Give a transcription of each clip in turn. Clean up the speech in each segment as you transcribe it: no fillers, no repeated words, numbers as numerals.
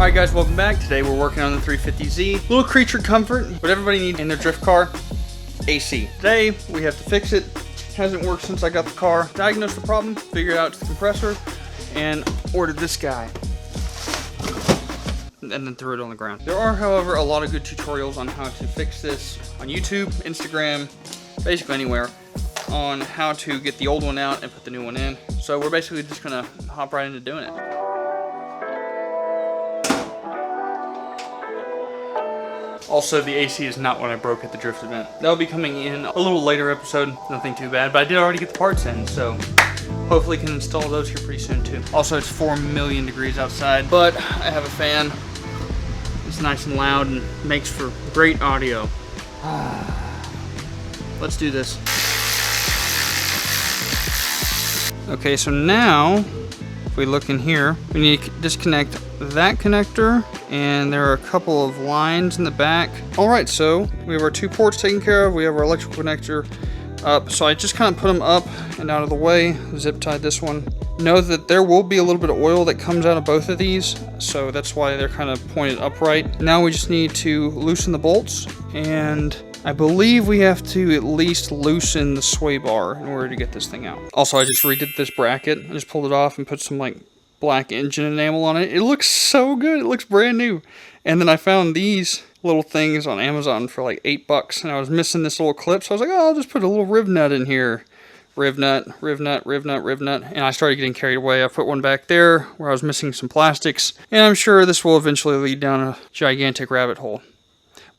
Alright guys, welcome back. Today we're working on the 350Z. Little creature comfort, what everybody needs in their drift car, AC. Today we have to fix it. Hasn't worked since I got the car. Diagnosed the problem, figured out it's the compressor, and ordered this guy. And then threw it on the ground. There are, however, a lot of good tutorials on how to fix this on YouTube, Instagram, basically anywhere, on how to get the old one out and put the new one in. So we're basically just gonna hop right into doing it. Also, the AC is not what I broke at the drift event. That'll be coming in a little later episode, nothing too bad, but I did already get the parts in, so hopefully can install those here pretty soon too. Also, it's 4 million degrees outside, but I have a fan. It's nice and loud and makes for great audio. Let's do this. Okay, so now, if we look in here, we need to disconnect that connector, and there are a couple of lines in the back. All right, so we have our 2 ports taken care of. We have our electrical connector up. So I just kind of put them up and out of the way, zip tied this one. Know that there will be a little bit of oil that comes out of both of these, so that's why they're kind of pointed upright. Now we just need to loosen the bolts, and I believe we have to at least loosen the sway bar in order to get this thing out. Also, I just redid this bracket. I just pulled it off and put some like black engine enamel on it. It looks so good. It looks brand new. And then I found these little things on Amazon for like $8, and I was missing this little clip, so I was like, oh, I'll just put a little rib nut in here. Rib nut, rib nut, rib nut, rib nut. And I started getting carried away. I put one back there where I was missing some plastics, and I'm sure this will eventually lead down a gigantic rabbit hole.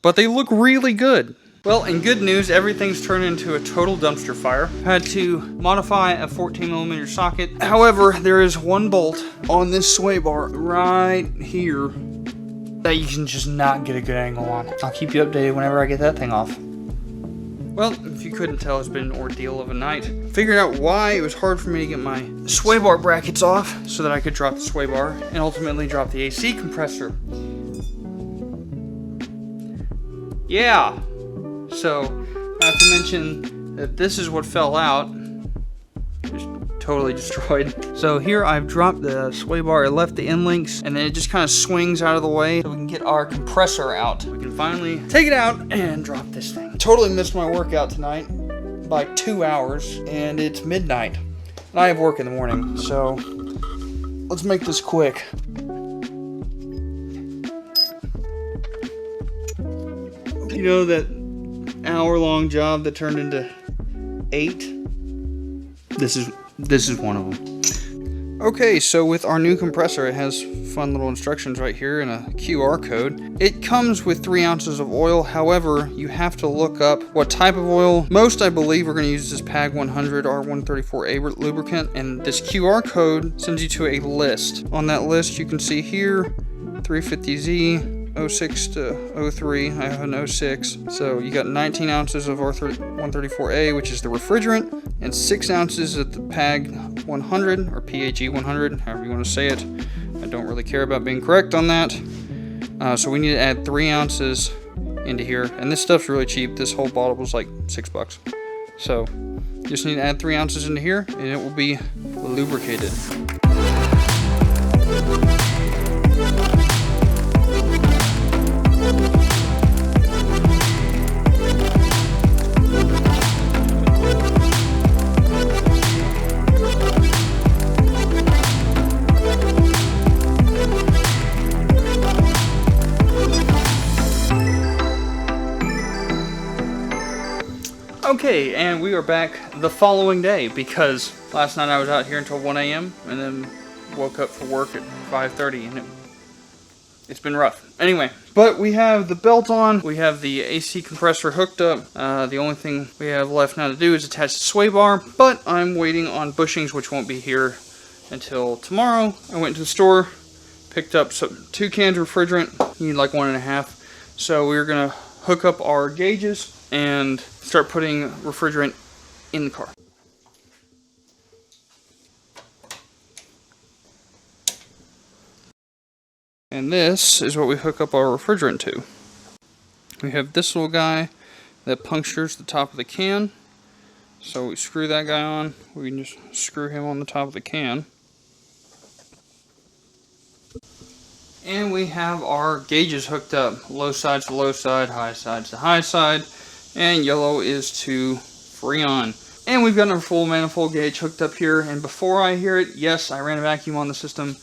But they look really good. Well, in good news, everything's turned into a total dumpster fire. Had to modify a 14mm socket. However, there is one bolt on this sway bar right here that you can just not get a good angle on. I'll keep you updated whenever I get that thing off. Well, if you couldn't tell, it's been an ordeal of a night. Figured out why it was hard for me to get my sway bar brackets off so that I could drop the sway bar and ultimately drop the AC compressor. Yeah. So, not to mention that this is what fell out. Just totally destroyed. So here I've dropped the sway bar, I left the end links, and then it just kind of swings out of the way so we can get our compressor out. We can finally take it out and drop this thing. Totally missed my workout tonight by 2 hours, and it's midnight. And I have work in the morning, so let's make this quick. You know that hour-long job that turned into 8? This is one of them. Okay, so with our new compressor, it has fun little instructions right here and a QR code. It comes with 3 ounces of oil. However, you have to look up what type of oil. Most, I believe, we're going to use this PAG 100 R134A lubricant, and this QR code sends you to a list. On that list, you can see here 350Z 06 to 03. I have an 06. So you got 19 ounces of R134A, which is the refrigerant, and 6 ounces of the PAG 100 or PAG 100, however you want to say it. I don't really care about being correct on that. So we need to add 3 ounces into here, and this stuff's really cheap. This whole bottle was like $6. So you just need to add 3 ounces into here, and it will be lubricated. Okay, and we are back the following day because last night I was out here until 1 a.m. and then woke up for work at 5:30, and it's been rough. Anyway, but we have the belt on, we have the AC compressor hooked up. The only thing we have left now to do is attach the sway bar, but I'm waiting on bushings, which won't be here until tomorrow. I went to the store, picked up 2 cans of refrigerant, you need like 1.5. So we're gonna hook up our gauges and start putting refrigerant in the car. And this is what we hook up our refrigerant to. We have this little guy that punctures the top of the can. So we screw that guy on. We can just screw him on the top of the can. And we have our gauges hooked up. Low side to low side, high side to high side. And yellow is to Freon. And we've got our full manifold gauge hooked up here. And before I hear it, yes, I ran a vacuum on the system.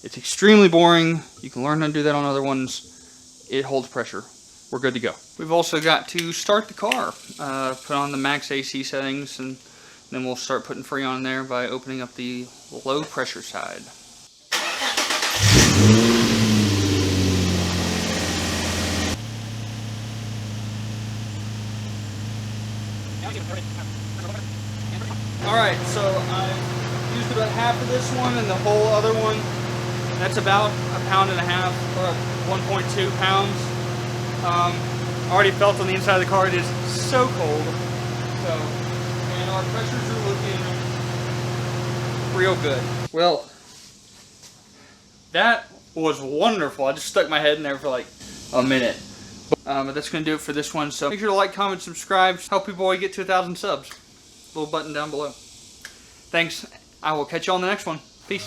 It's extremely boring. You can learn how to do that on other ones. It holds pressure. We're good to go. We've also got to start the car. Put on the max AC settings, and then we'll start putting Freon in there by opening up the low pressure side. Alright, so I used about half of this one and the whole other one. That's about 1.5 pounds or 1.2 pounds. Already felt on the inside of the car, it is so cold. So, and our pressures are looking real good. Well, that was wonderful. I just stuck my head in there for like a minute. But that's going to do it for this one. So make sure to like, comment, subscribe. Help your boy get to 1,000 subs. Little button down below. Thanks. I will catch you on the next one. Peace.